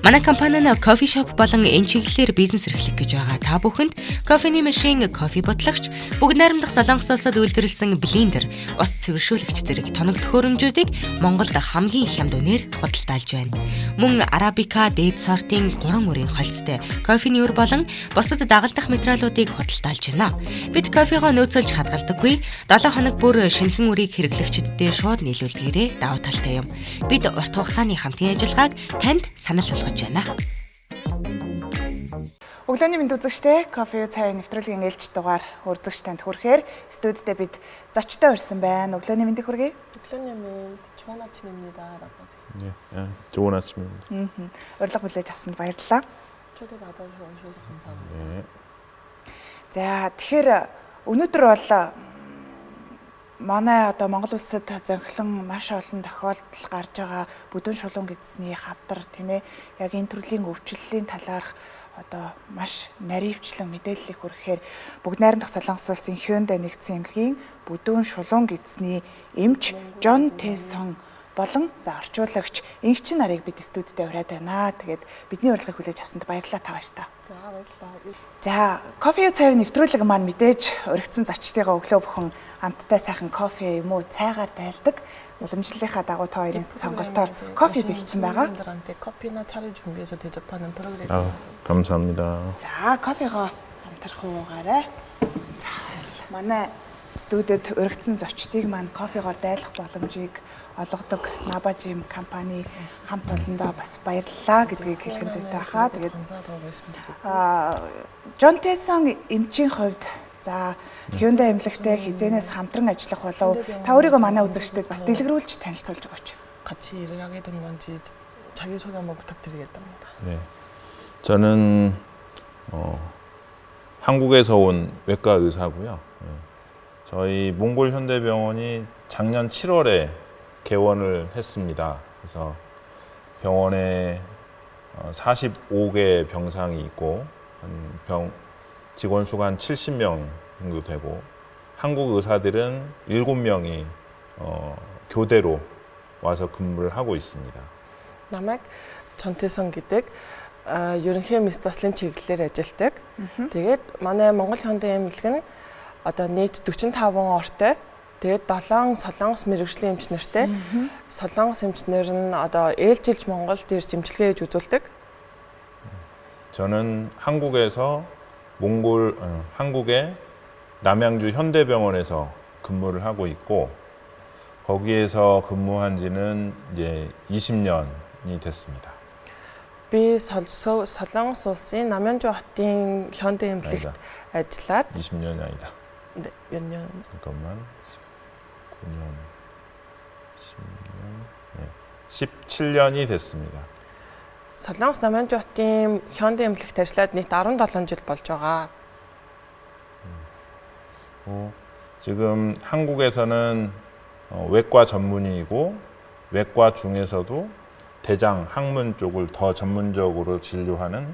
Манай компани нь кофе шоп болон энэ чиглэлээр бизнес эрхлэх гэж байгаа. Та бүхэнд кофений машин, кофе ботлогч, бүгд найрамдах Солонгос улсад үйлдвэрлэсэн блендер, ус цэвэршүүлэгч зэрэг тоног төхөөрөмжүүдийг Монголд хамгийн их хямд үнээр худалдаалж байна. Мөн арабика, дээд сортын 3 мөрийн холцтой кофений өр болон бусад дагалдах материалуудыг худалдаалж байна. Бид кофегоо нөөцөлж хадгалдаггүй. 7 хоног бүр шинэхэн үрийг хэрэглэгчдэд шууд нийлүүлдгээрээ давуу талтай юм. Бид урт хугацааны хамтын ажиллагааг танд санал болгож байна. Өглөөний мэнд үзэгчтэй кофе цайны нэвтрүүлгийн ээлж дугаар үрзэгч танд хүрэхээр студидээ бид зочтой ирсэн байна. Өглөөний мэндийг хүргэе. өглөөний мэнд 좋은 아침입니다. 네, 좋은 아침입니다. Урилга хүлээж авсанд баярлалаа. 초대 받아주셔서 감사합니다. 네. За тэгэхээр өнөөдөр бол манай одоо Монгол улсад зөнхлөн маш олон тохиолдол гарч байгаа бүдүүн шулуун гэсний хавдар тийм ээ яг энэ төрлийн өвчлөлийн талаарх одоо маш наривчлан мэдээллийг хүргэхээр бүгд найрамдах Солонгос улсын Hyundai нэгдсэн эмнэлгийн бүдүүн шулуун гэсний эмч Жон Тэсон болон орчуулагч Ингч нарыг бид студидд ураад байна. Тэгээд бидний урилгыг хүлээж авсанд баярлалаа та баяртай. За баярлалаа. За, кофе цайны нэвтрүүлэг маань мэдээж уригдсан зочдтойгоо өглөө бүхэн хамтдаа сайхан кофе юм уу цайгаар тайлдаг. Уламжлалынхаа дагуу та хоёрын сонголтоор кофе бэлдсэн байгаа. 커피나 차를 준비해서 대접하는 프로그램. 감사합니다. За, кофегоо хамтрах уугаарай. За, манай студид уригдсан зочдыг маань кофегоор дайлах боломжийг олгодог Nabajim компани хамт олондоо бас баярлалаа гэдгийг хэлхэн зүйтэй хаа. Тэгээд Жон Тэсон эмчийн хувьд за Hyundai эмнэлэгтэй хизэнээс хамтран ажиллах болов та өөрийгөө манай үзэгчдэд бас дэлгэрүүлж танилцуулж өгөөч. 같이 일을 하게 된 건지 자기 소개 한번 부탁드리겠답니다. 네, 저는 한국에서 온 외과 의사고요. 저희 몽골 현대병원이 작년 7월에 개원을 했습니다. 그래서 병원에 45개 병상이 있고 직원 수가 한 70명 정도 되고 한국 의사들은 7명이 교대로 와서 근무를 하고 있습니다. 남학 전태성 гэдэг ерөнхий мэс заслын чиглэлээр ажилладаг. Тэгээд манай Монгол Hyundai эмнэлэг нь одоо нийт 45 ортой. Тэгээд 7 солонгос мэрэгжлийн эмч нартай. Солонгос эмчнэр нь одоо ээлжилж Монголд ирж эмчилгээ хийж үзүүлдэг. 저는 한국에서 한국의 남양주 현대병원에서 근무를 하고 있고 거기에서 근무한 지는 이제 20년이 됐습니다. Би солонгос улсын 남양주 хотын Hyundai эмнэлэгт ажиллаад 20년이 아니다. 네, 몇 년? 잠깐만. 9년, 10년, 네, 17년이 됐습니다. Солонгос 남양주 хотын Hyundai эмнэлэгт ажиллаад нийт 17 жил болж байгаа. 지금 한국에서는 외과 전문의이고 외과 중에서도 대장, 항문 쪽을 더 전문적으로 진료하는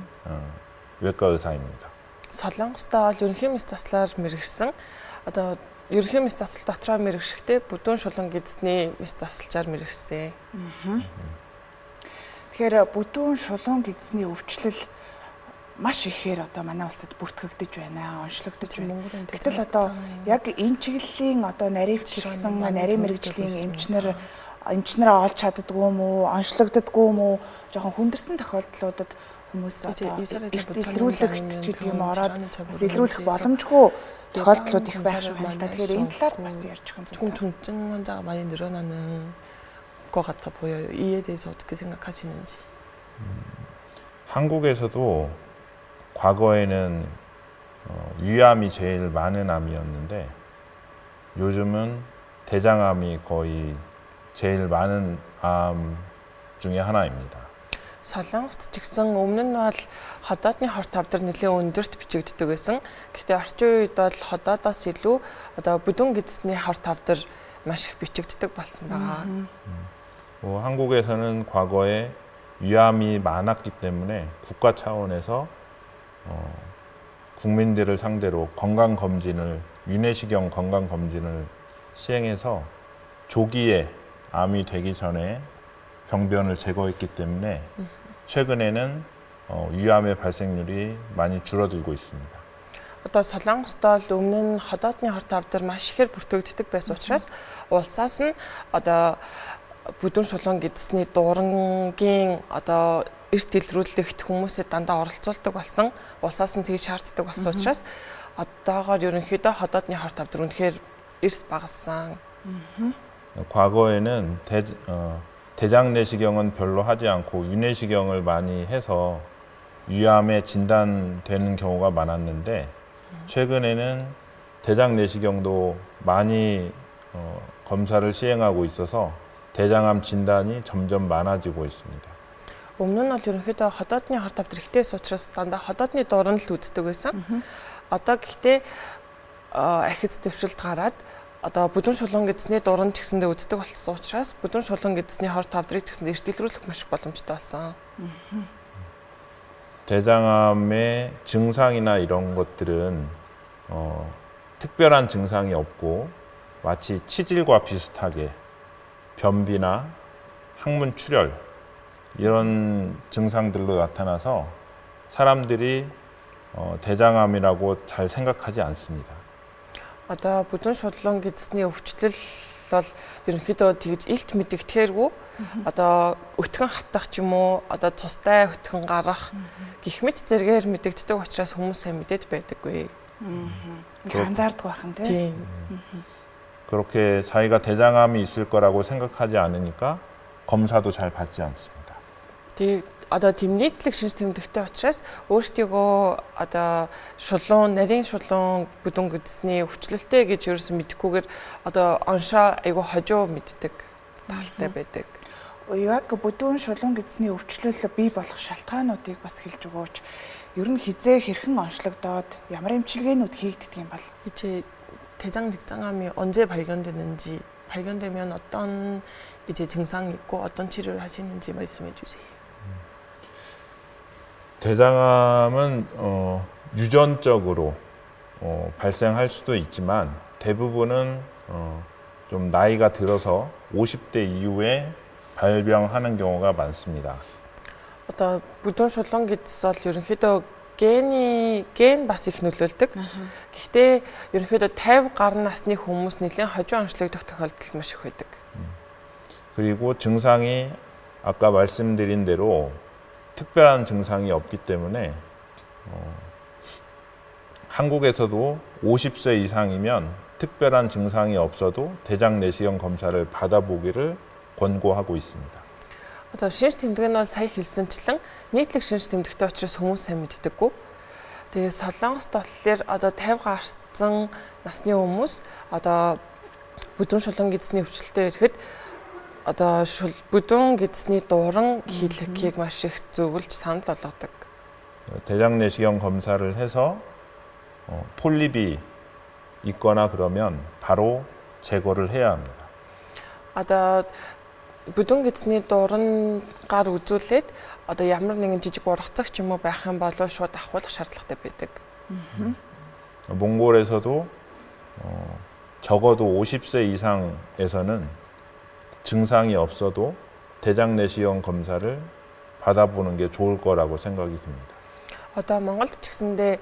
외과 의사입니다. Солонгост бол ерөнхий мэс заслаар мэрэгсэн одоо ерөнхий мэс засал дотроо мэрэгшихтэй бүдүүн шулуун гэдэсний мэс засалчаар мэрэгсэн. Тэгэхээр бүдүүн шулуун гэдэсний өвчлөл маш ихээр одоо манай улсад бүртгэгдэж байна, онцлогдож байна. Гэтэл одоо яг энэ чиглэлийн одоо наривчлсан нарийн мэрэгжлийн эмчнэрээ олж чаддгүй юм уу, онцлогддгүй юм уу, жоохон хүндэрсэн тохиолдлуудад хүмүүс одоо илрүүлэгч гэдэг юм ороод бас илрүүлэх боломжгүй тохиолдлууд их байх шиг байна л да. Тэгэхээр энэ талаар бас ярьж өгөн 조금 중증 환자가 많이 늘어나는 것 같아 보여요. 이에 대해서 어떻게 생각하시는지. 한국에서도 과거에는 위암이 제일 많은 암이었는데 요즘은 대장암이 거의 제일 많은 암 중에 하나입니다. Солонгост ч гэсэн өмнө нь бол ходоодны хорт тавдар нэлээд өндөрт бичигддэг байсан. Гэхдээ орчин үед бол ходоодоос илүү одоо бүдүүн гэдэсний хорт тавдар маш их бичигддэг болсон байгаа. 한국에서는 과거에 위암이 많았기 때문에 국가 차원에서 국민들을 상대로 건강검진을 위내시경 건강검진을 시행해서 조기에 암이 되기 전에 병변을 제거했기 때문에 최근에는 위암의 발생률이 많이 줄어들고 있습니다. Одоо Солонгост бол өмнө нь ходоодны хорт авдар маш ихээр бүртгэгддэг байсан учраас улсаас нь одоо бүдүүн шулуун гэдэсний дурангийн одоо эрт илрүүлэгт хүмүүсээ дандаа оролцуулдаг болсон. Улсаас нь тэгж шаарддаг болсон учраас одоогоор ерөнхийдөө ходоодны хорт авдар үнэхээр эрс багассан. 과거에는 대장 내시경은 별로 하지 않고 유내시경을 많이 해서 위암에 진단되는 경우가 많았는데 최근에는 대장 내시경도 많이 검사를 시행하고 있어서 대장암 진단이 점점 많아지고 있습니다. Өмнө нь бол ерөнхийдөө ходоодны хорт авдар ихтэйс учраас дандаа ходоодны дуран л үздэг байсан. Одоо гэхдээ ахиц дэвшилт гараад одоо бүдүүн шулуун гэдэсний дуран ч гэсэндээ үздэг болсон учраас бүдүүн шулуун гэдэсний хорт авдрыг гэсэндээ эрт илрүүлэх маш их боломжтой болсон. 대장암의 증상이나 이런 것들은 특별한 증상이 없고 마치 치질과 비슷하게 변비나 항문 출혈 이런 증상들로 나타나서 사람들이 대장암이라고 잘 생각하지 않습니다. Одоо бүдүүн шулуун гэдэсний өвчлөл бол ерөнхийдөө тэгж илт мэдэгдэхээргүй одоо өтгөн хатах ч юм уу одоо цустай өтгөн гарах гэх мэт зэрэгээр мэдэгддэг учраас хүмүүс сайн мэдээд байдаггүй. анзаардаг байх нь тийм. 그렇게 자기가 대장암이 있을 거라고 생각하지 않으니까 검사도 잘 받지 않습니다. Тэг одоо тийм нийтлэг шинж тэмдэгтэй учраас өөрсдийгөө одоо шулуун нарийн шулуун бүдүүн гэдэсний өвчлөлтэй гэж ерөөсөн мэдэхгүйгээр одоо оншоо айгу хожуу мэддэг талтай байдаг. Яг бүдүүн шулуун гэдэсний өвчлөл бий болох шалтгаануудыг бас хэлж өгөөч. Ер нь хизээ хэрхэн онцлогдоод ямар эмчилгээнүүд хийгддэг юм бол? 이제 대장 직장암이 언제 발견되는지, 발견되면 어떤 이제 증상이 있고 어떤 치료를 하시는지 말씀해 주세요. 대장암은 유전적으로 발생할 수도 있지만 대부분은 좀 나이가 들어서 50대 이후에 발병하는 경우가 많습니다. Одоо бүдүүн шулуун гэдс бол ерөнхийдөө ген бас их нөлөөлдөг. Гэхдээ ерөнхийдөө 50 гаруй насны хүмүүс нэлээд хожуу онцлогдох тохиолдол маш их байдаг. 그리고 증상이 아까 말씀드린 대로 특별한 증상이 없기 때문에 한국에서도 50세 이상이면 특별한 증상이 없어도 대장 내시경 검사를 받아보기를 권고하고 있습니다. Одоо шинж тэмдэг нь бол сая хэлсэнчлэн нийтлэг шинж тэмдэгтэй учраас хүмүүс сайн мэддэггүй. Тэгээ Солонгост болохоор одоо 50 гарсан насны хүмүүс одоо бүдүүн шулуун гэдэсний өвчлөлтөд ирэхэд одоо бүдүүн гэдэсний дуран хийлгэхийг маш их зөвлөж санал болгодог. 대장 내시경 검사를 해서 폴립이 있거나 그러면 바로 제거를 해야 합니다. Одоо бүдүүн гэдэсний дурангаар үзүүлээд одоо ямар нэгэн жижиг ургацаг ч юм уу байх юм бол шууд ахуулах шаардлагатай байдаг. 몽골에서도 적어도 50세 이상에서는 증상이 없어도 대장 내시경 검사를 받아보는 게 좋을 거라고 생각이 듭니다. Одоо Монголд ч гэсэндээ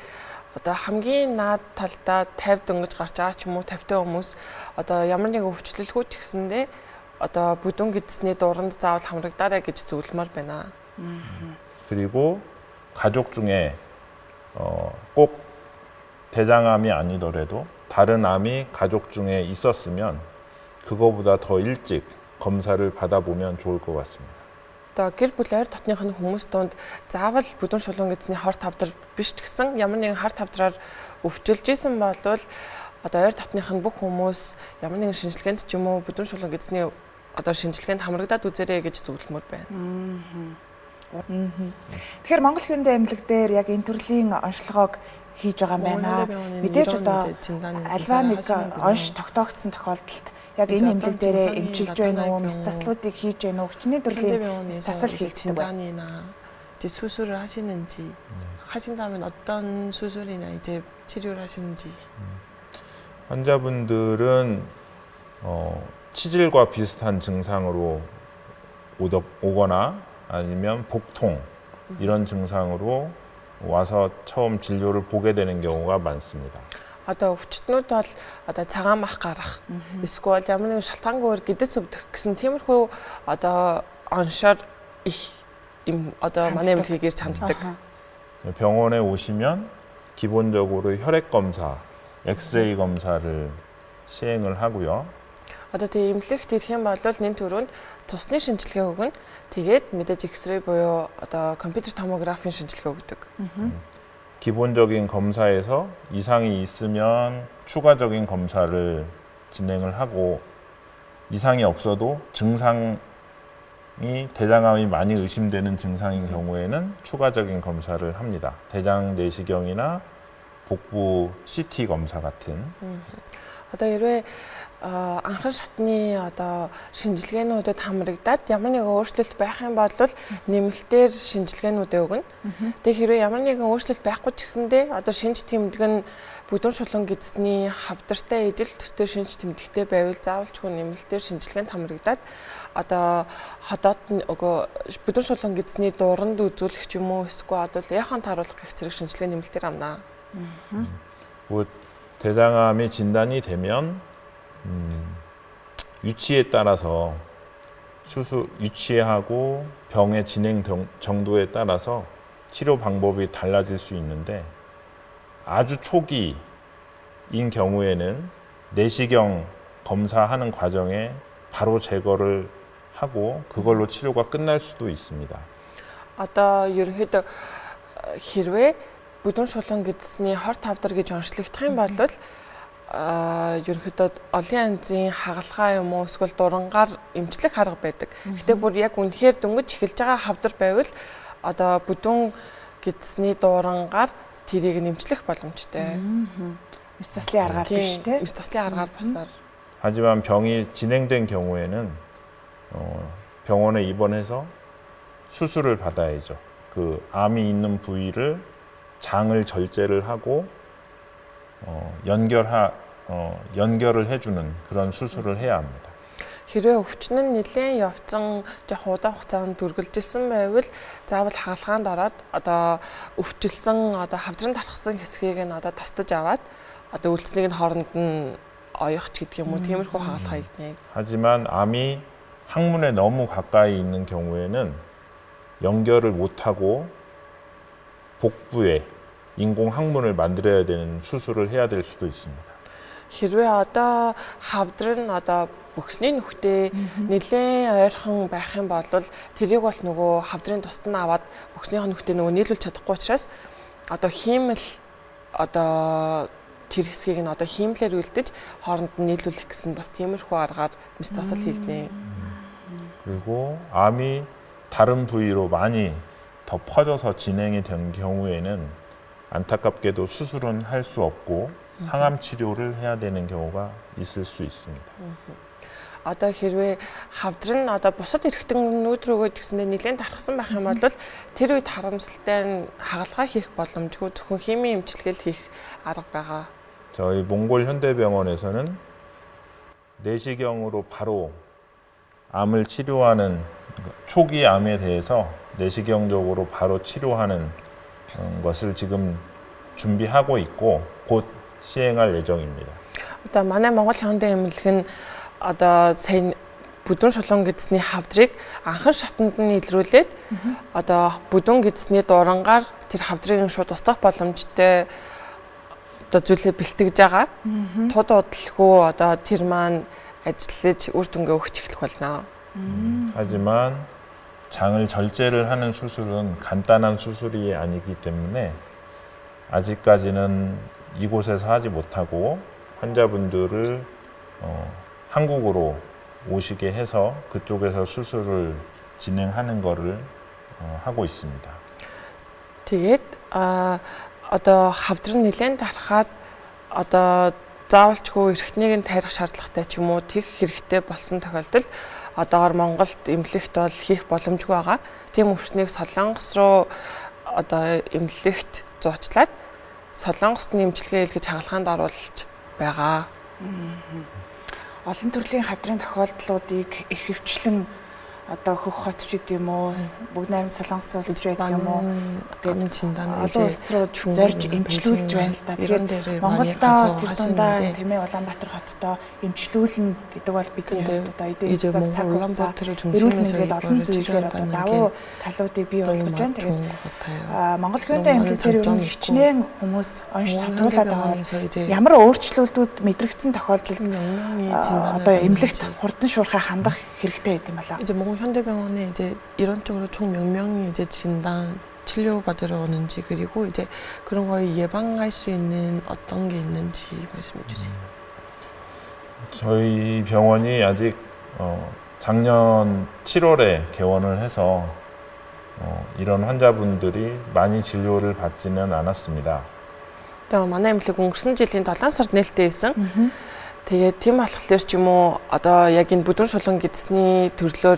одоо хамгийн наад талдаа 50 дөнгөж гарч байгаа ч юм уу 50 та хүмүүс одоо ямар нэгэн өвчлөлгүй ч гэсэндээ одоо бүдүүн гэдэсний дуранд заавал хамрагдаарай гэж зөвлөмөр байна. 그리고 가족 중에 꼭 대장암이 아니더라도 다른 암이 가족 중에 있었으면 그거보다 더 일찍 검사를 받아보면 좋을 것 같습니다. Одоо гэр бүл ойр дотных нь хүмүүс донд заавал бүдүүн шулуун гэдэсний хорт хавдар биш ч гэсэн ямар нэгэн харт хавдраар өвчлөж исэн болвол одоо ойр дотных нь бүх хүмүүс ямар нэгэн шинжилгээнд ч юм уу бүдүүн шулуун гэдэсний одоо шинжилгээнд хамрагдаад үзээрэй гэж зөвлөмөр байна. Тэгэхээр Монгол Хүндэ эмнэлэг дээр яг энэ төрлийн онцлогоог хийж байгаа юм байна. Мэдээж одоо альва нэг онш тогтоогдсон тохиолдолд яг энэ эмнэлэг дээрээ эмчилж байна уу, мэс заслуудыг хийж байна уу, хүчний төрлийн мэс засал хийгддэг байна. 이제 수술을 하시는지 하신다면 어떤 수술이나 이제 치료를 하시는지. 환자분들은 치질과 비슷한 증상으로 오거나 아니면 복통 이런 증상으로 와서 처음 진료를 보게 되는 경우가 많습니다. Одоо өвчтнүүд бол одоо цагаан мах гарах, эсвэл ямар нэгэн шалтгаангүй гэдэс өвдөх гэсэн тиймэрхүү одоо оншоор их им одоо манай эмнэлгээр чанддаг. 병원에 오시면 기본적으로 혈액 검사, 엑스레이 검사를 시행을 하고요. Одоо тийм эмнэлэгт ирэх юм бол нэн төрөнд цусны шинжилгээ өгнө. Тэгээд мэдээж 엑스레이 буюу одоо компьютер томографийн шинжилгээ өгдөг. 기본적인 검사에서 이상이 있으면 추가적인 검사를 진행을 하고 이상이 없어도 증상이 대장암이 많이 의심되는 증상인 경우에는 추가적인 검사를 합니다. 대장 내시경이나 복부 CT 검사 같은. Одоо хэрвээ анхан шатны одоо шинжилгээнүүдэд хамрагдаад ямар нэгэн өөрчлөлт байх юм бол нэмэлтээр шинжилгээнүүдээ өгнө. Тэгээ хэрвээ ямар нэгэн өөрчлөлт байхгүй ч гэсэндээ одоо шинж тэмдэг нь бүдүүн шулуун гэдэсний хавдартай ижил төстэй шинж тэмдэгтэй байвал заавалчгүй нэмэлтээр шинжилгээнд хамрагдаад одоо ходоод бүдүүн шулуун гэдэсний дуранд үзүүлэх ч юм уу эсвэл яхан тааруулах гэх зэрэг шинжилгээ нэмэлтээр авна. 대장암이 진단이 되면 유치에 따라서 유치하고 병의 진행 정도에 따라서 치료 방법이 달라질 수 있는데 아주 초기인 경우에는 내시경 검사하는 과정에 바로 제거를 하고 그걸로 치료가 끝날 수도 있습니다. Одоо ерөнхийдөө хэрвээ бүдүүн шулуун гэдэсний хор тавдар гэж онцлогдох юм бол ерөнхийдөө олон янзын хагалгаа юм уу эсвэл дурангаар эмчлэх арга байдаг. Гэтэ бүр яг үнэхээр дөнгөж эхэлж байгаа хавдар байвал одоо бүдүүн гэдэсний дурангаар тэрийг нэмчлэх боломжтой. Мэс-заслын аргаар биш те. Мэс-заслын аргаар бусаар. 하지만 병이 진행된 경우에는 병원에 입원해서 수술을 받아야죠. 그 암이 있는 부위를 장을 절제를 하고 연결을 해주는 그런 수술을 해야 합니다. Хэрвээ өвчин нь нэлээд явцсан жоо удаан хугацаанд дүргэлжилсэн байвал заавал хагалгаанд ороод одоо өвчлсөн одоо хавдрын тархсан хэсгийг нь одоо тастаж аваад одоо үлдснийг нь хооронд нь оёх ч гэдэг юм уу тиймэрхүү хагалгаа хийгнэ. 하지만 암이 항문에 너무 가까이 있는 경우에는 연결을 못하고 복부에 인공 항문을 만들어야 되는 수술을 해야 될 수도 있습니다. Хэрвээ одоо хавдар нь одоо бүхсний нүхтэй нэлээд ойрхон байх юм бол тэрийг бол нөгөө хавдрын тусад нь аваад бүхснийхээ нүхтэй нөгөө нийлүүлж чадахгүй учраас одоо хиймэл одоо тэр хэсгийг нь одоо хиймлэр үлдэж хооронд нь нийлүүлэх гэсэн бас тиймэрхүү аргаар мэс-засал хийгнэ. 그리고 암이 다른 부위로 많이 더 퍼져서 진행이 된 경우에는 안타깝게도 수술은 할 수 없고 항암 치료를 해야 되는 경우가 있을 수 있습니다. Одоо хэрвээ хавдар нь одоо бусад эргэтэнүүд рүүгээ тэгсэндээ нэлээд тархсан байх юм бол тэр үед харамсалтай хагалгаа хийх боломжгүй зөвхөн химийн эмчилгээл хийх арга байгаа. 저희 몽골 현대병원에서는 내시경으로 바로 암을 치료하는 초기 암에 대해서 내시경적으로 바로 치료하는 것을 지금 준비하고 있고 곧 시행할 예정입니다. Одоо манай Монгол 현대 эмнэлэг нь одоо сайн бүдүүн шулуун гэдэсний хавдрыг анхан шатанд нь илрүүлээд одоо бүдүүн гэдэсний дурангаар тэр хавдрыг шууд устгах боломжтой одоо зүйлээ бэлтгэж байгаа. Туд удалгүй одоо тэр маань ажиллаж үр дүнгээ өгч эхлэх болно. 하지만 장을 절제를 하는 수술은 간단한 수술이 아니기 때문에 아직까지는 이곳에서 하지 못하고 환자분들을 한국으로 오시게 해서 그쪽에서 수술을 진행하는 거를 하고 있습니다. Тэгээд одоо хавдар нь нэлээд тархаад одоо заавалчгүй эрхтнийг нь тарих шаардлагатай ч юм уу тех хэрэгтэй болсон тохиолдолд одоогоор Монголд эмнэлэгт бол хийх боломжгүй байгаа. Тийм өвчтнийг Солонгос руу одоо эмнэлэгт зуучлаад Солонгосны эмчилгээ хийлгэж хагалгаанд оруулж байгаа. Олон төрлийн хавдрын тохиолдлуудыг их хвчлэн одоо хөх хот ч гэдэг юм уу бүгд найрамд Солонгос улс ч байдаг юм уу гэдэг олон улс руу зорж эмчлүүлж байна л да. Тэгэхээр Монголдоо тэр дундаа тийм ээ Улаанбаатар хоттой эмчлүүлнэ гэдэг бол бидний хувьд одоо эдийн засаг цаг хугацаа эрүүл мэндгээд олон зүйлээр одоо давуу талуудыг бий болгож байна. Тэгээд Монгол хүнтэй эмнэлэг дээр ер нь хичнээн хүмүүс онш татруулаад байгаа бол ямар өөрчлөлтүүд мэдрэгдсэн тохиолдолд одоо эмнэлэгт хурдан шуурхай хандах хэрэгтэй гэдэг юм байна. 이제 몽골 현대병원에 이제 이런 쪽으로 총 몇 명이 이제 진단 치료 받으러 오는지 그리고 이제 그런 걸 예방할 수 있는 어떤 게 있는지 말씀해 주세요. 저희 병원이 아직 작년 7월에 개원을 해서 이런 환자분들이 많이 진료를 받지는 않았습니다. манай эмнэлэг өнгөрсөн жилийн 7 сард нээлттэй байсан. Тэгээд тийм болохоор ч юм уу одоо яг энэ бүдүүн шулуун гэдэсний төрлөөр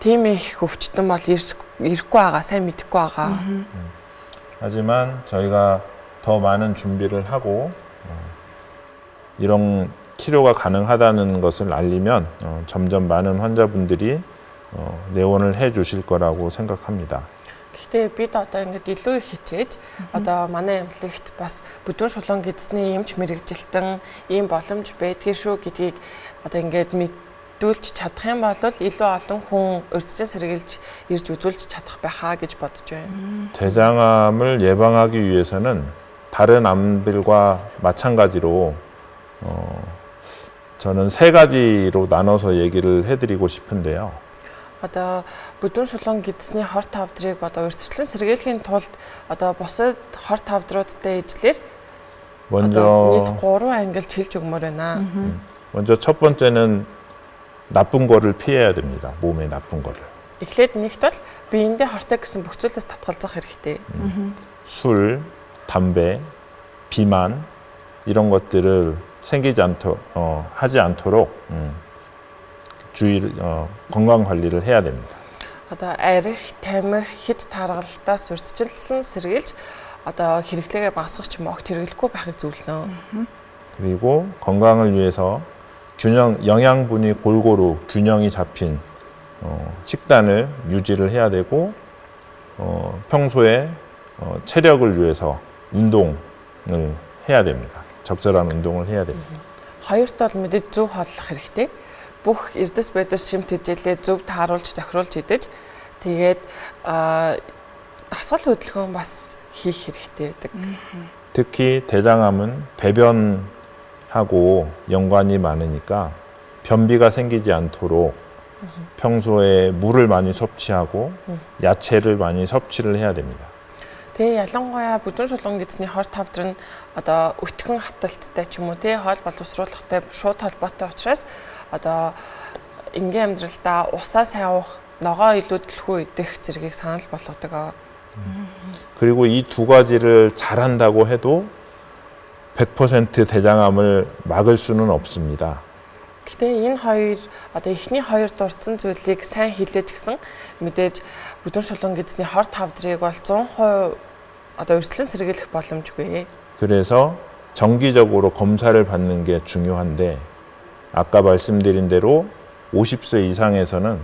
тийм их өвчтөн бол ирэхгүй байгаа, сайн мэдэхгүй байгаа. 하지만 저희가 더 많은 준비를 하고 이런 치료가 가능하다는 것을 알리면 점점 많은 환자분들이 내원을 해 주실 거라고 생각합니다. Гэхдээ бид одоо ингээд илүү их хичээж одоо манай эмнэлэгт бас бүдүүн шулуун гэдэсний эмч мэрэгжилтэн ийм боломж байдгийг шүү гэдгийг одоо ингээд мэдүүлж чадах юм бол илүү олон хүн урьдчилан сэргийлж ирж үзүүлж чадах байхаа гэж бодож байна. 대장암을 예방하기 위해서는 다른 암들과 마찬가지로 저는 3가지로 나눠서 얘기를 해드리고 싶은데요. Одоо бүдүүн шулуун гэдэсний хор тавдрыг одоо урьдчилан сэргийлэхийн тулд одоо бусад хор тавдруудтай ижлэр 먼저 нийт 3 ангилж хэлж өгмөр байна. 먼저 첫 번째는 나쁜 거를 피해야 됩니다. 몸에 나쁜 거를. Эхлээд нэгт бол биеиндээ хортой гэсэн бүх зүйлээс татгалзах хэрэгтэй. 술, 담배, 비만 이런 것들을 하지 않도록 건강 관리를 해야 됩니다. Одоо арих, тамхи, хэд таргалтаас урьдчилан сэргийлж одоо хэрэглээгээ багасгах ч юм уу огт хэрэглэхгүй байхыг зөвлөнө. 그리고 건강을 위해서 영양분이 골고루 균형이 잡힌 식단을 유지를 해야 되고 평소에 체력을 위해서 운동을 해야 됩니다. 적절한 운동을 해야 됩니다. Хоёрт бол мэдээж зөв хооллох хэрэгтэй. Бүх эрдэс байдлаас шимт хичээлээ зөв тааруулж тохируулж идэж тэгээд дасгал хөдөлгөөн бас хийх хэрэгтэй байдаг. 특히 대장암은 배변하고 연관이 많으니까 변비가 생기지 않도록 평소에 물을 많이 섭취하고 야채를 많이 섭취를 해야 됩니다. Тэгээ ялангуяа бүдүүн шулуун гэдэсний хор тавдар нь одоо өтгөн хаталттай ч юм уу тий хоол боловсруулахтай шууд холбоотой учраас одоо энгийн амьдралдаа усаа сайн уух, ногоо илүү төлхөө идэх зэргийг санал болгодог. 그리고 이 2가지를 잘한다고 해도 100% 대장암을 막을 수는 없습니다. Гэхдээ энэ хоёр одоо эхний хоёр дурдсан зүйлийг сайн хийлээж гисэн мэдээж бүдүүн шулуун гэдэсний хор тавдрыг бол 100% одоо урьдчилан сэргийлэх боломжгүй. 그래서 정기적으로 검사를 받는 게 중요한데 아까 말씀드린 대로 50세 이상에서는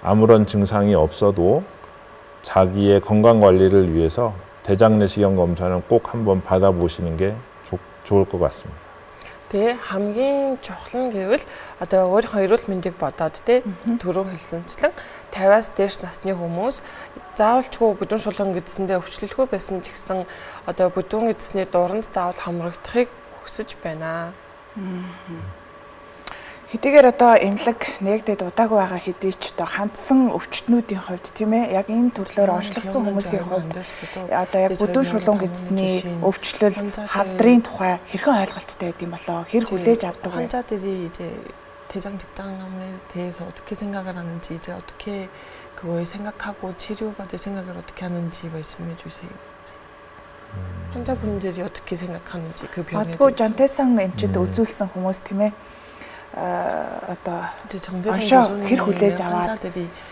아무런 증상이 없어도 자기의 건강 관리를 위해서 대장내시경 검사는 꼭 한번 받아보시는 게 좋을 것 같습니다. Тэгээ хамгийн чухал нь гэвэл одоо өөрийнхөө эрүүл мэндийг бодоод тий түрүү хэлсэнчлэн 50-аас дээш насны хүмүүс заавалчгүй бүдүүн шулуун гэдэсэндээ өвчлөлгүй байсан ч гэсэн одоо бүдүүн гэдэсний дуранд заавал хамрагдахыг хүсэж байна. Хэдийгээр одоо эмнэлэг нэгдэд удаагүй байгаа хэдий ч одоо хандсан өвчтнүүдийн хувьд тийм ээ яг энэ төрлөөр онцлогдсон хүмүүсийн хувьд одоо яг бүдүүн шулуун гэдэсний өвчлөл хавдрын тухай хэрхэн ойлголттой байд юм болоо хэр хүлээж авдаг вэ? 환자들이 이제 대장 직장암에 대해서 어떻게 생각을 하는지 이제 어떻게 그걸 생각하고 치료받을 생각을 어떻게 하는지 말씀해 주세요. 환자분들이 어떻게 생각하는지 그 병에 대해서. 전태성 эмчэд үзүүлсэн хүмүүс тийм ээ одоо 정대성 хэр хүлээж аваад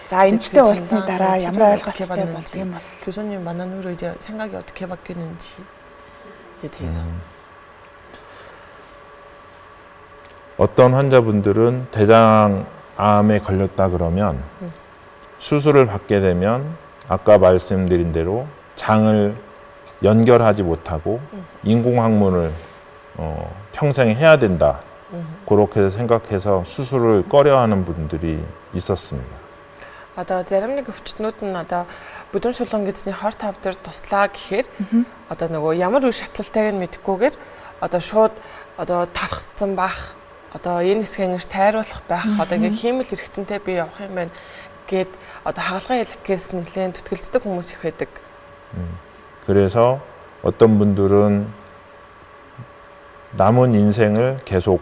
за эмчтэй уулзсны дараа ямар ойлголттой болдго юм бол 교수님 만난 후로 이제 생각이 어떻게 바뀌는지에 대해서 어떤 환자분들은 대장암에 걸렸다 그러면 수술을 받게 되면 아까 말씀드린 대로 장을 연결하지 못하고 인공항문을 평생 해야 된다. 그렇게 생각해서 수술을 꺼려하는 분들이 있었습니다. Одоо зарим нэг өвчтнүүд нь одоо бүдүүн шулуун гэзний хор тав дээр туслаа гэхээр одоо нөгөө ямар үе шатлалтайг нь мэдэхгүйгээр одоо шууд одоо тархсан бах одоо энэ хэсгийг тайруулах байх одоо ингээ хиймэл хэрэгтэнтэй би явах юм байна гэд одоо хаалгаа хэлэхгээс нэлээд түтгэлцдэг хүмүүс их байдаг. 그래서 어떤 분들은 남은 인생을 계속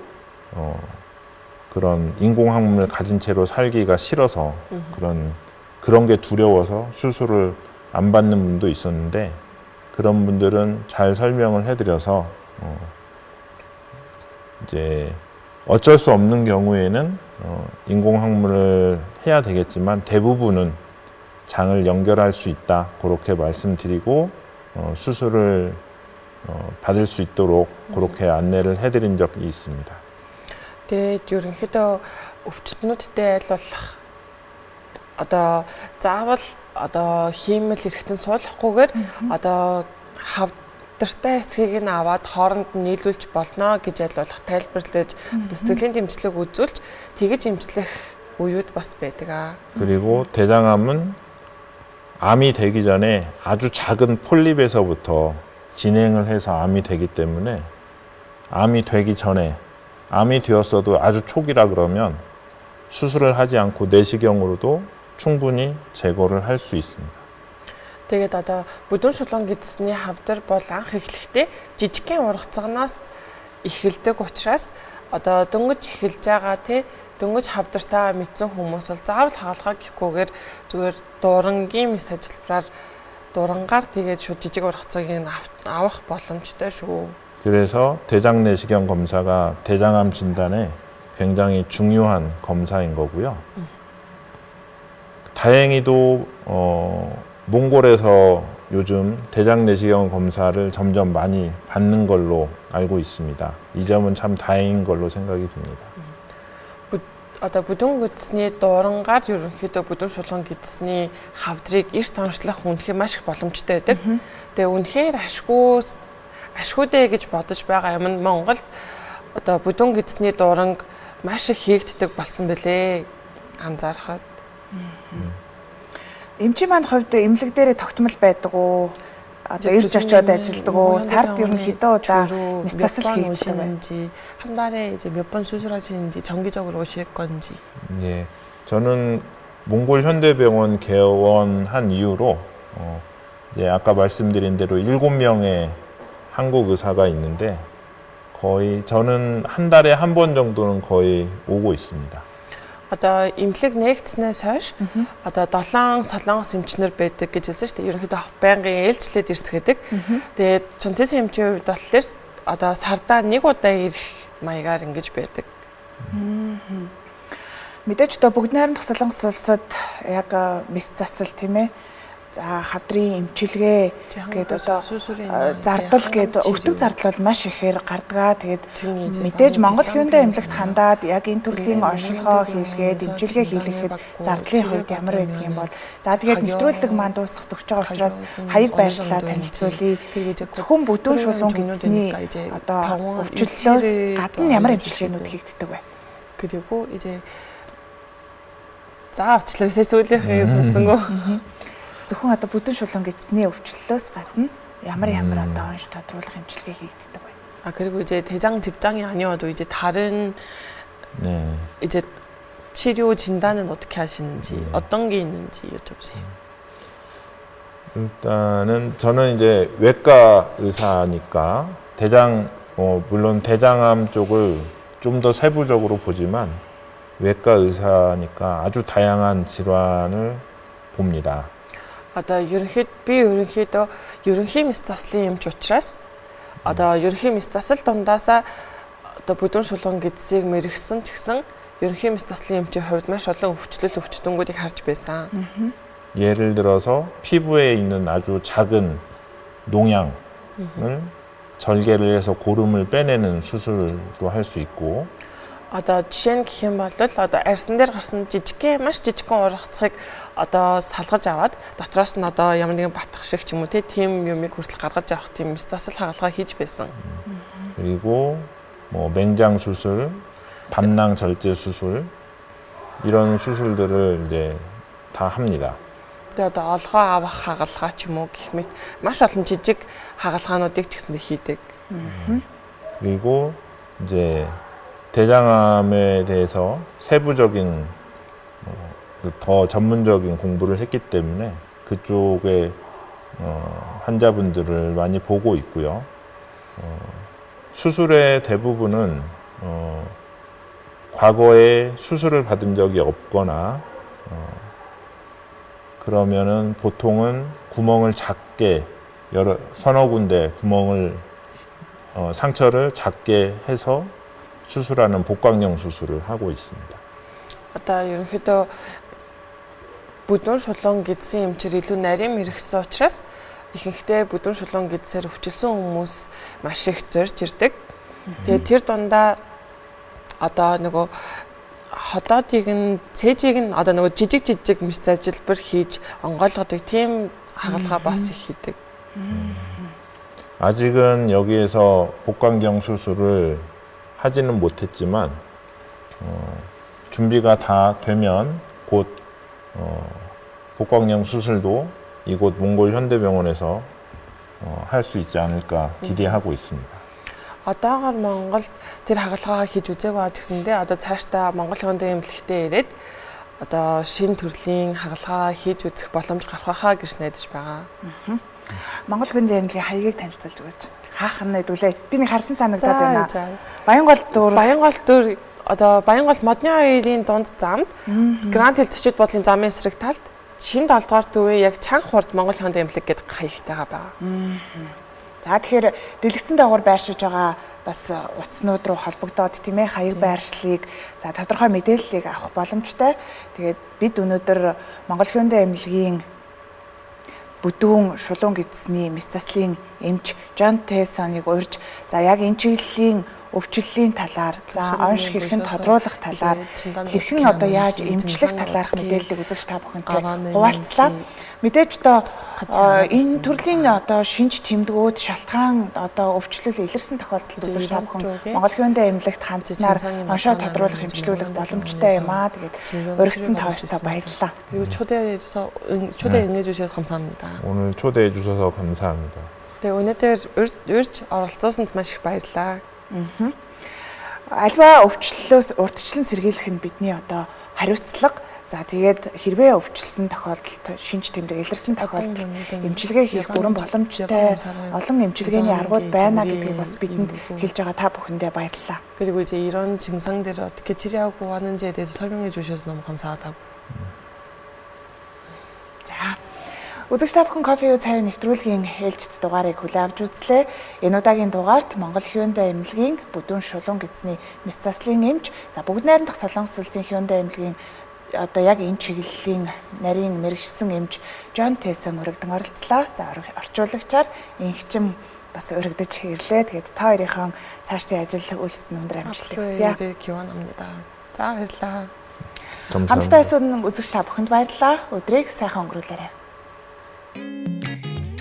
그런 인공항문을 가진 채로 살기가 싫어서 그런 게 두려워서 수술을 안 받는 분도 있었는데 그런 분들은 잘 설명을 해드려서 이제 어쩔 수 없는 경우에는 인공항문을 해야 되겠지만 대부분은 장을 연결할 수 있다 그렇게 말씀드리고 수술을 받을 수 있도록 그렇게 안내를 해드린 적이 있습니다. Тэгээд ерөнхийдөө өвчтнүүдтэй айлуулах одоо заавал одоо хиймэл эргэтэн суулгахгүйгээр одоо хавдартай эсхийг нь аваад хооронд нь нийлүүлж болно гэж айлуулах тайлбарлаж одоо сэтгэлийн дэмжлэг үзүүлж тэгэж эмчлэх үеуд бас байдаг. 그리고 대장암은 암이 되기 전에 아주 작은 폴립에서부터 진행을 해서 암이 되기 때문에 암이 되기 전에 암이 되었어도 아주 초기라 그러면 수술을 하지 않고 내시경으로도 충분히 제거를 할 수 있습니다. Тэгээд одоо бүдүүн шулуун гэдэсний хавдар бол анх эхлэхдээ жижигхэн ургацганаас эхэлдэг учраас одоо дөнгөж эхэлж байгаа дөнгөж хавдартаа мэдсэн хүмүүс бол заавал хаалгаа гэхгүйгээр зүгээр дурангийн мэс ажилбараар дурангаар тэгээд шууд жижиг ургацгийг авах боломжтой шүү. 그래서 대장 내시경 검사가 대장암 진단에 굉장히 중요한 검사인 거고요. 다행히도 몽골에서 요즘 대장 내시경 검사를 점점 많이 받는 걸로 알고 있습니다. 이 점은 참 다행인 걸로 생각이 듭니다. Одоо бүдүүн гэдэсний дурангаар ерөнхийдөө бүдүүн шулуун гэдэсний хавдрыг эрт онцлох үнэхээр маш их боломжтой байдаг. Тэгээ үнэхээр ашгүйдэ гэж бодож байгаа юм нь Монголд одоо бүдүүн гэдэсний дуранг маш их хийгддэг болсон бэлээ. Анзаархад. Эмчийн манд хувьд эмнэлэг дээрээ тогтмол байдаг уу? Одоо ирж очиод ажилдаг уу? Сард ер нь хэдэн удаа мэс засал хийгддэг вэ? 한 달에 이제 몇 번 수술하시는지 정기적으로 오실 건지. 예, 저는 몽골 현대병원 개원한 이후로 예, 아까 말씀드린 대로 7명의 한국 의사가 있는데 거의 저는 한 달에 한 번 정도는 거의 오고 있습니다. Одоо эмнэлэг нэгдснээс хойш одоо 7 солонгос эмчнэр байдаг гэж хэлсэн шүү дээ. Ерөнхийдөө байнгын ээлжлээд ирцгээдэг. Тэгээд Чонтисэн эмчийн хувьд болохоор одоо сардаа 1 удаа ирэх маягаар ингэж байдаг. Мэдээж одоо бүгд найрамдах солонгос улсад яг мэс засал тийм ээ. За хавдрын эмчилгээ гэдэг одоо зардал гэдэг өртөг зардал бол маш ихээр гардгаа. Тэгээд мэдээж Монгол хүндээ эмнэлэгт хандаад яг энэ төрлийн онцлогоо хийлгээд эмчилгээ хийлгэхэд зардлын хувьд ямар байдаг юм бол за тэгээд нэвтрүүлэг маань дуусах төгсөж байгаа учраас хаяг байршлаа танилцуулъя. Зөвхөн бүдүүн шулуун гэсний одоо өвчлөлөөс гадна ямар эмчилгээнүүд хийгддэг вэ? 그리고 이제 за өвчлөөсөө сүүлийнхээ сонсонгоо зөвхөн одоо бүдүүн шулуун гэсний өвчлөлөөс гадна ямар одоо онш тодруулах эмчилгээ хийгддэг вэ? 그리고 이제 대장 직장이 아니어도 이제 다른 이제 치료 진단은 어떻게 하시는지 어떤 게 있는지 여쭤보세요. 일단은 저는 이제 외과 의사니까 물론 대장암 쪽을 좀 더 세부적으로 보지만 외과 의사니까 아주 다양한 질환을 봅니다. Одоо ерөнхийдөө ерөнхий мэс заслын эмч учраас одоо ерөнхий мэс засал дундаасаа одоо бүдүүн шулуун гэдсийг мэрэгсэн ч гэсэн ерөнхий мэс заслын эмчийн хувьд маш олон өвчтөнгүүдийг харж байсан. 예를 들어서 피부에 있는 아주 작은 농양을 절개를 해서 고름을 빼내는 수술도 할 수 있고 Одоо жишээ нь гэх юм бол одоо арьсан дээр гарсан маш жижигхэн ургацыг одоо салгаж аваад дотроос нь одоо ямар нэгэн батгах шиг ч юм уу тийм юмыг хүртэл гаргаж авах тийм засал хагалгаа хийж байсан. 그리고 뭐 맹장 수술, 담낭 절제 수술 이런 수술들을 이제 다 합니다. Тэгээ одоо олгоо авах хагалгаа ч юм уу гэх мэт маш олон жижиг хагалгаануудыг ч гэсэндээ хийдэг. 그리고 이제 대장암에 대해서 세부적인 더 전문적인 공부를 했기 때문에 그쪽에 환자분들을 많이 보고 있고요. 수술의 대부분은 과거에 수술을 받은 적이 없거나 그러면은 보통은 구멍을 작게 서너 군데 구멍을 상처를 작게 해서 수술하는 복강형 수술을 하고 있습니다. Одоо ерөнхийдөө бүдүүн шулуун гэдсэн эмчээр илүү нарийн мэрэгсэн учраас ихэнхдээ бүдүүн шулуун гэдсээр өвчлсөн хүмүүс маш их зорж ирдэг. Тэгээ тэр дундаа одоо нөгөө ходоодыг нь цээжийг нь одоо нөгөө жижиг мэс зажилбар хийж онгойлгодог тийм хагалгаа бас их хийдэг. 아직은 여기에서 복강경 수술을 하지는 못했지만 준비가 다 되면 곧 복강경 수술도 이곳 몽골 현대병원에서 할 수 있지 않을까 기대하고 있습니다. Одоогоор Монголд тэр хагалгаа хийж үзээгүй байгаа гэсэндээ одоо цаашдаа Монгол 현대 эмнэлэгтээ ирээд одоо шинэ төрлийн хагалгаа хийж үзэх боломж гарах байхаа гэж найдаж байгаа. Монгол 현대 эмнэлгийн хаягийг танилцуулж өгөөч. Хаах нь хэдүүлээ. Би нэг харсан санагдаад байна. Баянгол дүр одоо Баянгол модны хоёрын дунд замд Гранд Хил төчид бодлын замын эсрэг талд шинэ 7 дугаар төвийн яг чанга хурд Монгол 현대 эмнэлэг гэдэг хаягтайгаа байгаа. За тэгэхээр дэлгэцэн дагуур байршиж байгаа бас утаснууд руу холбогдоод тийм ээ хаяг байршлыг за тодорхой мэдээллийг авах боломжтой. Тэгээд бид өнөөдөр Монгол 현대 эмнэлгийн бүдүүн шулуун гэдсний мэс заслын эмч Жон Тэсоныг урьж за яг энэ чиглэлийн өвчлөлийн талаар за онш хэрхэн тодруулах талаар хэрхэн одоо яаж эмчлэх талаарх мэдээллийг үзэгч та бүхэнтэй хуваалцлаа. Мэдээж одоо энэ төрлийн одоо шинж тэмдгүүд шалтгаан одоо өвчлөл илэрсэн тохиолдолд үзэгч та бүхэн Монгол 현대 эмнэлэгт хандсанаар оншоо тодруулах эмчлүүлэх боломжтой юм аа. Тэгээд өргөцсөн та бүхэнд баярлалаа. 그리고 초대해 주셔서 감사합니다. 오늘 초대해 주셔서 감사합니다. 네, өнөөдөр урьж оролцоосонд маш их баярлалаа. Альва өвчлөлөөс урьдчилан сэргийлэх нь бидний одоо хариуцлага. За тэгээд хэрвээ өвчлсөн тохиолдолд шинж тэмдэг илэрсэн тохиолдолд эмчилгээ хийх бүрэн боломжтой олон эмчилгээний аргууд байна гэдгийг бас бидэнд хэлж байгаа та бүхэндээ баярлалаа. 그리고 이제 이런 증상들을 어떻게 치료하고 하는지에 대해서 설명해 주셔서 너무 감사하다고. За үзэгч та бүхэн кофе юу цайны нэвтрүүлгийн ээлжид дугаарыг хүлээн авч үзлээ. Энэ удаагийн дугаарт Монгол 현대 эмнэлгийн бүдүүн шулуун гэдсний мэс заслын эмч, за бүгд найрамдах Солонгос улсын 현대 эмнэлгийн одоо яг энэ чиглэлийн нарийн мэрэгчсэн эмч Жон Тэсэн өргөдөн оролцлоо. За орчуулагчаар инхчим бас өргөдөж ирлээ. Тэгээд та хоёрынхон цаашдын ажил үйлсэд өндөр амжилт хүсье. 기원합니다. За баярлалаа. Хамтдаа байсан үзэгч та бүхэнд баярлалаа. Өдрийг сайхан өнгөрүүлээрэй.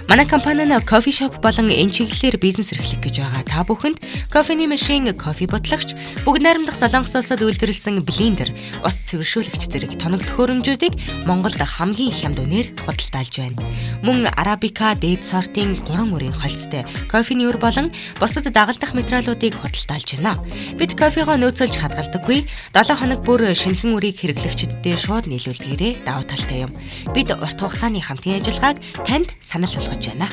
Манай компани нь кофе шоп болон энэ чиглэлээр бизнес эрхлэх гэж байгаа. Та бүхэнд кофений машин, кофе ботлогч, бүгд найрамдах Солонгос улсад үйлдвэрлэсэн блендер, ус цэвэршүүлэгч зэрэг тоног төхөөрөмжүүдийг Монголд хамгийн их хямд үнээр худалдаалж байна. Мөн арабика, дээд сортын 3 үрийн холцтой кофений үр болон бусад дагалдах материалуудыг худалдаалж байна. Бид кофегоо нөөцөлж хадгалдаггүй. 7 хоног бүр шинэхэн үрийг хэрэглэгчдэд шууд нийлүүлдгээрээ давуу талтай юм. Бид урт хугацааны хамтын ажиллагааг танд санал болгож байна.